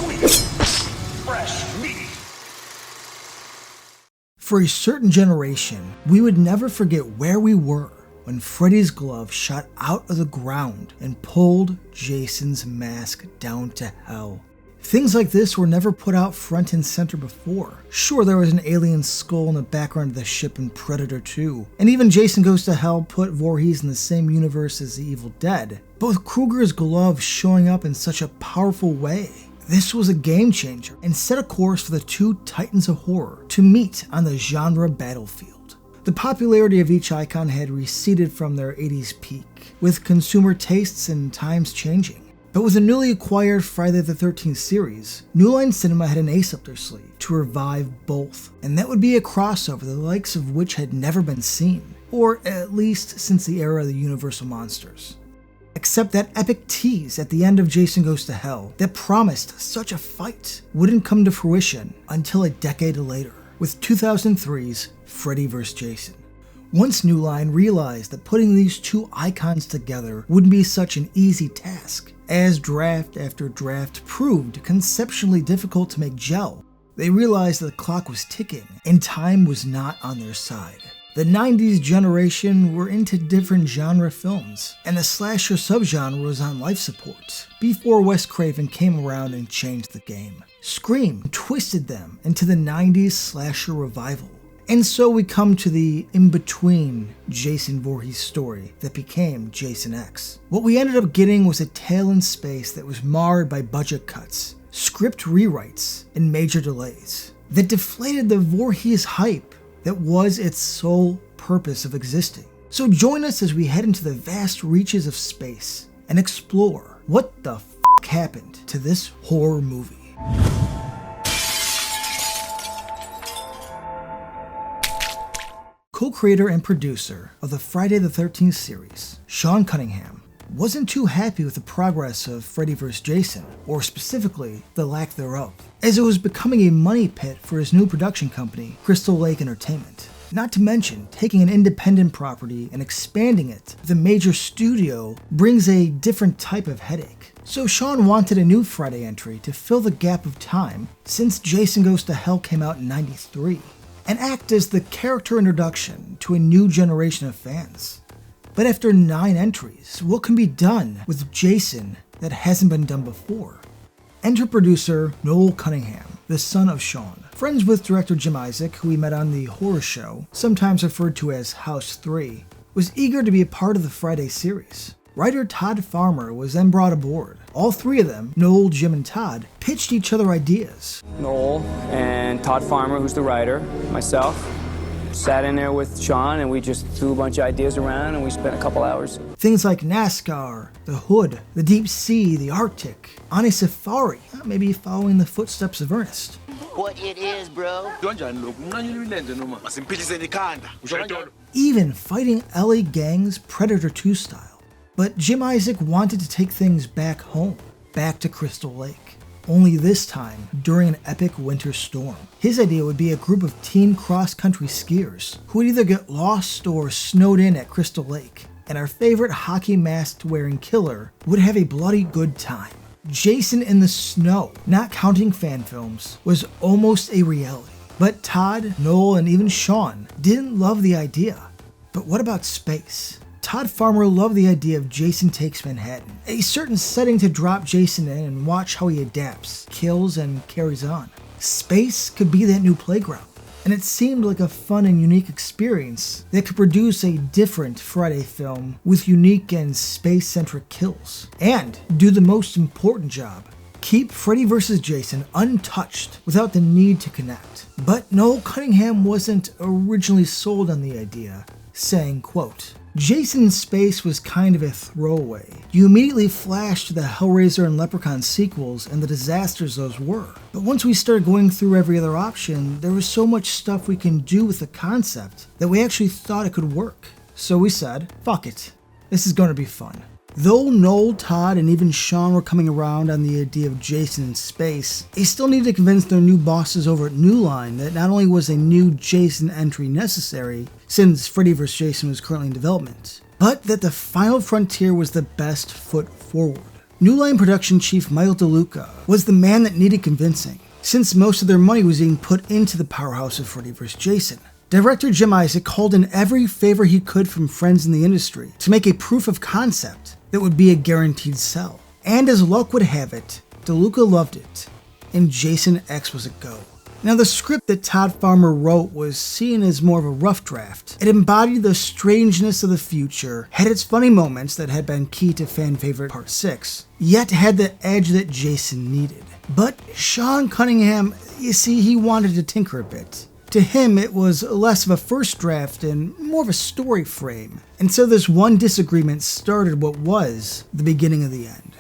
sweet, fresh meat. For a certain generation, we would never forget where we were when Freddy's glove shot out of the ground and pulled Jason's mask down to hell. Things like this were never put out front and center before. Sure, there was an alien skull in the background of the ship in Predator 2, and even Jason Goes to Hell put Voorhees in the same universe as the Evil Dead. But with Krueger's glove showing up in such a powerful way, this was a game changer and set a course for the two titans of horror to meet on the genre battlefield. The popularity of each icon had receded from their 80s peak, with consumer tastes and times changing. But with the newly acquired Friday the 13th series, New Line Cinema had an ace up their sleeve to revive both, and that would be a crossover the likes of which had never been seen, or at least since the era of the Universal Monsters. Except that epic tease at the end of Jason Goes to Hell that promised such a fight wouldn't come to fruition until a decade later, with 2003's Freddy vs. Jason. Once New Line realized that putting these two icons together wouldn't be such an easy task, as draft after draft proved conceptually difficult to make gel, they realized that the clock was ticking and time was not on their side. The 90s generation were into different genre films, and the slasher subgenre was on life support, before Wes Craven came around and changed the game. Scream twisted them into the 90s slasher revival. And so we come to the in-between Jason Voorhees story that became Jason X. What we ended up getting was a tale in space that was marred by budget cuts, script rewrites, and major delays that deflated the Voorhees hype that was its sole purpose of existing. So join us as we head into the vast reaches of space and explore what the f*** happened to this horror movie. Co-creator and producer of the Friday the 13th series, Sean Cunningham, wasn't too happy with the progress of Freddy vs. Jason, or specifically, the lack thereof, as it was becoming a money pit for his new production company, Crystal Lake Entertainment. Not to mention, taking an independent property and expanding it with a major studio brings a different type of headache. So Sean wanted a new Friday entry to fill the gap of time since Jason Goes to Hell came out in '93. And act as the character introduction to a new generation of fans. But after 9 entries, what can be done with Jason that hasn't been done before? Enter producer Noel Cunningham, the son of Sean, friends with director Jim Isaac, who we met on the horror show, sometimes referred to as House 3, was eager to be a part of the Friday series. Writer Todd Farmer was then brought aboard. All three of them, Noel, Jim, and Todd, pitched each other ideas. Noel and Todd Farmer, who's the writer, myself, sat in there with Sean and we just threw a bunch of ideas around and we spent a couple hours. Things like NASCAR, the Hood, the Deep Sea, the Arctic, on a safari, maybe following the footsteps of Ernest. What it is, bro? Even fighting LA gangs Predator 2 style. But Jim Isaac wanted to take things back home, back to Crystal Lake. Only this time, during an epic winter storm. His idea would be a group of teen cross-country skiers who would either get lost or snowed in at Crystal Lake, and our favorite hockey mask-wearing killer would have a bloody good time. Jason in the snow, not counting fan films, was almost a reality. But Todd, Noel, and even Sean didn't love the idea. But what about space? Todd Farmer loved the idea of Jason Takes Manhattan, a certain setting to drop Jason in and watch how he adapts, kills, and carries on. Space could be that new playground, and it seemed like a fun and unique experience that could produce a different Friday film with unique and space-centric kills, and do the most important job, keep Freddy vs. Jason untouched without the need to connect. But Noel Cunningham wasn't originally sold on the idea, saying, quote, Jason in space was kind of a throwaway. You immediately flash to the Hellraiser and Leprechaun sequels and the disasters those were. But once we started going through every other option, there was so much stuff we can do with the concept that we actually thought it could work. So we said, fuck it, this is going to be fun. Though Noel, Todd, and even Sean were coming around on the idea of Jason in space, they still needed to convince their new bosses over at New Line that not only was a new Jason entry necessary, since Freddy vs. Jason was currently in development, but that the final frontier was the best foot forward. New Line production chief Michael DeLuca was the man that needed convincing, since most of their money was being put into the powerhouse of Freddy vs. Jason. Director Jim Isaac called in every favor he could from friends in the industry to make a proof of concept that would be a guaranteed sell. And as luck would have it, DeLuca loved it, and Jason X was a go. Now, the script that Todd Farmer wrote was seen as more of a rough draft. It embodied the strangeness of the future, had its funny moments that had been key to fan favorite Part 6, yet had the edge that Jason needed. But Sean Cunningham, you see, he wanted to tinker a bit. To him, it was less of a first draft and more of a story frame. And so this one disagreement started what was the beginning of the end.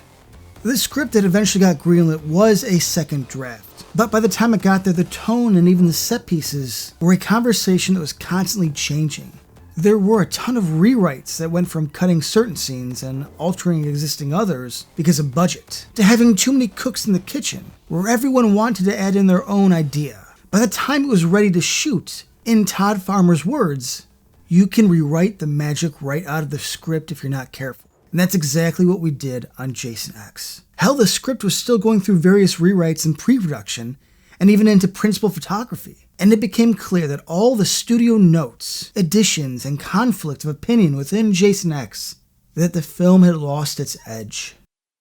The script that eventually got greenlit was a second draft. But by the time it got there, the tone and even the set pieces were a conversation that was constantly changing. There were a ton of rewrites that went from cutting certain scenes and altering existing others because of budget, to having too many cooks in the kitchen, where everyone wanted to add in their own idea. By the time it was ready to shoot, in Todd Farmer's words, you can rewrite the magic right out of the script if you're not careful. And that's exactly what we did on Jason X. Hell, the script was still going through various rewrites in pre-production, and even into principal photography. And it became clear that all the studio notes, additions, and conflict of opinion within Jason X, that the film had lost its edge.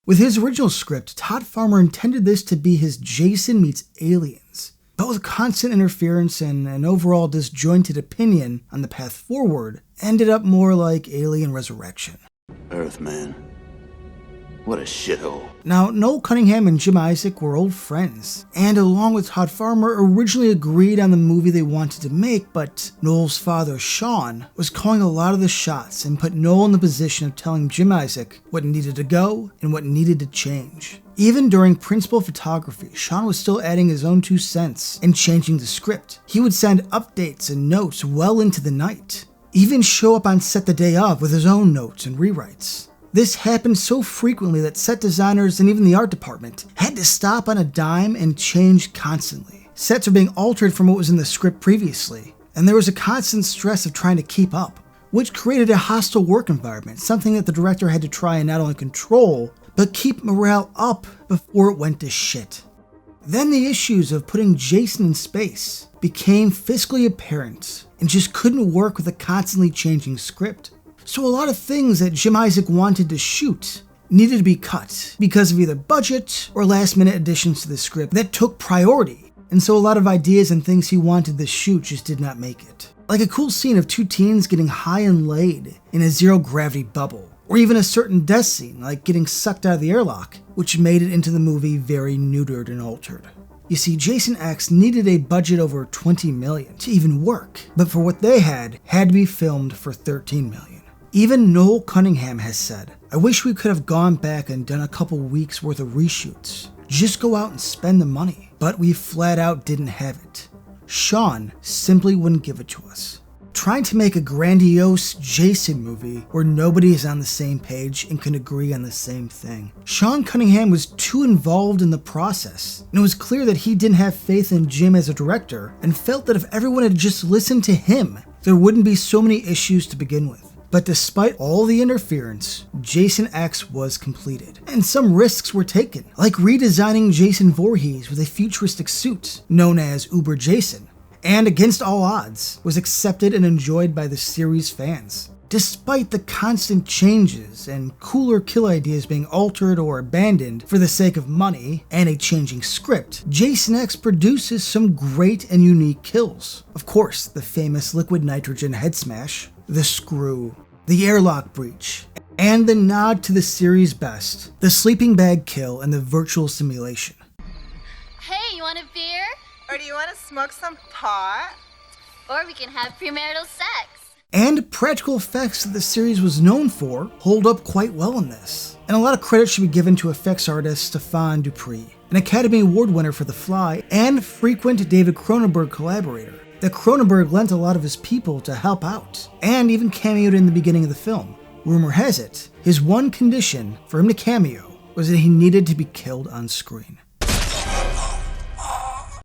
With his original script, Todd Farmer intended this to be his Jason meets Aliens. But with constant interference and an overall disjointed opinion on the path forward, ended up more like Alien Resurrection. Earth, man. What a shithole. Now, Noel Cunningham and Jim Isaac were old friends, and along with Todd Farmer, originally agreed on the movie they wanted to make, but Noel's father, Sean, was calling a lot of the shots and put Noel in the position of telling Jim Isaac what needed to go and what needed to change. Even during principal photography, Sean was still adding his own 2 cents and changing the script. He would send updates and notes well into the night, even show up on set the day of with his own notes and rewrites. This happened so frequently that set designers and even the art department had to stop on a dime and change constantly. Sets were being altered from what was in the script previously, and there was a constant stress of trying to keep up, which created a hostile work environment, something that the director had to try and not only control, but keep morale up before it went to shit. Then the issues of putting Jason in space became fiscally apparent and just couldn't work with a constantly changing script. So a lot of things that Jim Isaac wanted to shoot needed to be cut because of either budget or last minute additions to the script that took priority. And so a lot of ideas and things he wanted to shoot just did not make it. Like a cool scene of 2 teens getting high and laid in a zero gravity bubble. Or even a certain death scene like getting sucked out of the airlock, which made it into the movie very neutered and altered. You see, Jason X needed a budget over $20 million to even work, but for what they had to be filmed for $13 million. Even Noel Cunningham has said, I wish we could have gone back and done a couple weeks worth of reshoots. Just go out and spend the money. But we flat out didn't have it. Sean simply wouldn't give it to us. Trying to make a grandiose Jason movie where nobody is on the same page and can agree on the same thing. Sean Cunningham was too involved in the process, and it was clear that he didn't have faith in Jim as a director and felt that if everyone had just listened to him, there wouldn't be so many issues to begin with. But despite all the interference, Jason X was completed, and some risks were taken, like redesigning Jason Voorhees with a futuristic suit known as Uber Jason, and against all odds, was accepted and enjoyed by the series fans. Despite the constant changes and cooler kill ideas being altered or abandoned for the sake of money and a changing script, Jason X produces some great and unique kills. Of course, the famous liquid nitrogen head smash, the screw, the airlock breach, and the nod to the series' best, the sleeping bag kill and the virtual simulation. Hey, you want a beer? Or do you want to smoke some pot? Or we can have premarital sex. And practical effects that the series was known for hold up quite well in this. And a lot of credit should be given to effects artist Stefan Dupree, an Academy Award winner for The Fly and frequent David Cronenberg collaborator. That Cronenberg lent a lot of his people to help out, and even cameoed in the beginning of the film. Rumor has it, his one condition for him to cameo was that he needed to be killed on screen.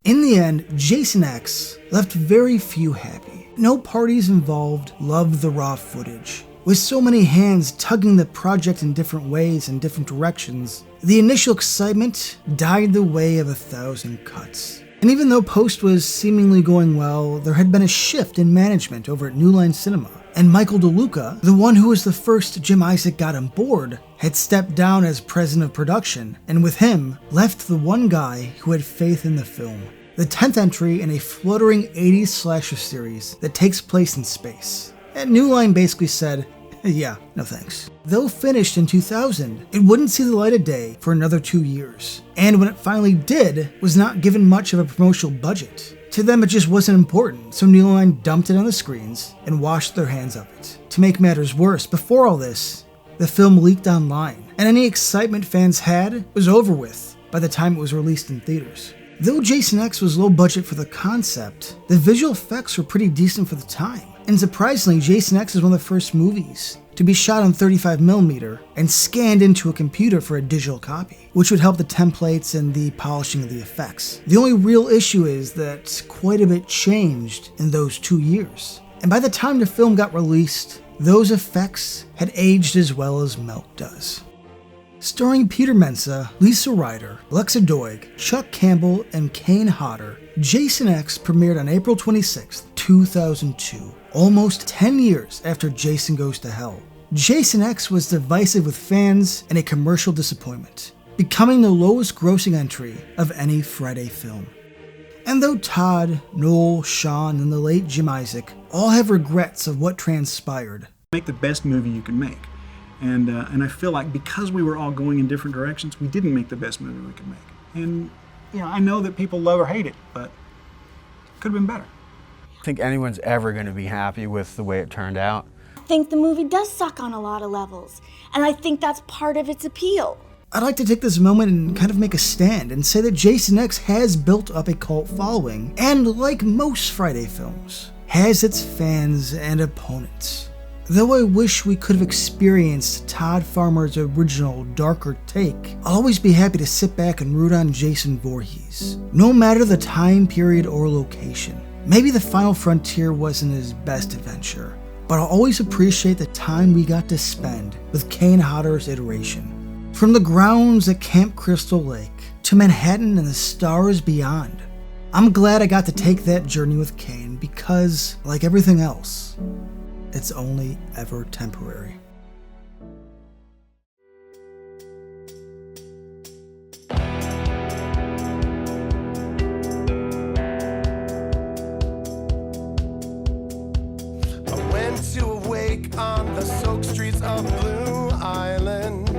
In the end, Jason X left very few happy. No parties involved loved the raw footage. With so many hands tugging the project in different ways and different directions, the initial excitement died the way of 1,000 cuts. And even though post was seemingly going well, there had been a shift in management over at New Line Cinema, and Michael DeLuca, the one who was the first Jim Isaac got on board, had stepped down as president of production, and with him, left the one guy who had faith in the film. The 10th entry in a fluttering 80s slasher series that takes place in space. And New Line basically said, yeah, no thanks. Though finished in 2000, it wouldn't see the light of day for another 2 years. And when it finally did, was not given much of a promotional budget. To them it just wasn't important, so New Line dumped it on the screens and washed their hands of it. To make matters worse, before all this, the film leaked online, and any excitement fans had was over with by the time it was released in theaters. Though Jason X was low budget for the concept, the visual effects were pretty decent for the time. And surprisingly, Jason X is one of the first movies to be shot on 35mm and scanned into a computer for a digital copy, which would help the templates and the polishing of the effects. The only real issue is that quite a bit changed in those 2 years. And by the time the film got released, those effects had aged as well as milk does. Starring Peter Mensah, Lisa Ryder, Alexa Doig, Chuck Campbell, and Kane Hodder, Jason X premiered on April 26, 2002, almost 10 years after Jason Goes to Hell. Jason X was divisive with fans and a commercial disappointment, becoming the lowest grossing entry of any Friday film. And though Todd, Noel, Sean, and the late Jim Isaac all have regrets of what transpired, make the best movie you can make. And I feel like because we were all going in different directions, we didn't make the best movie we could make. And I know that people love or hate it, but it could have been better. I think anyone's ever going to be happy with the way it turned out. I think the movie does suck on a lot of levels, and I think that's part of its appeal. I'd like to take this moment and kind of make a stand and say that Jason X has built up a cult following, and like most Friday films, has its fans and opponents. Though I wish we could have experienced Todd Farmer's original, darker take, I'll always be happy to sit back and root on Jason Voorhees, no matter the time period or location. Maybe The Final Frontier wasn't his best adventure, but I'll always appreciate the time we got to spend with Kane Hodder's iteration. From the grounds at Camp Crystal Lake, to Manhattan and the stars beyond. I'm glad I got to take that journey with Kane because, like everything else, it's only ever temporary. I went to a wake on the soaked streets of Blue Island.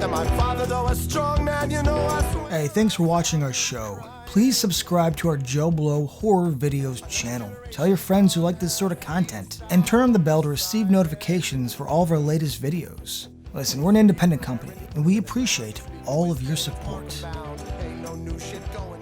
And my father, though a strong man, I swear. Hey, thanks for watching our show. Please subscribe to our JoBlo Horror Videos channel. Tell your friends who like this sort of content, and turn on the bell to receive notifications for all of our latest videos. Listen, we're an independent company, and we appreciate all of your support. Ain't no new shit going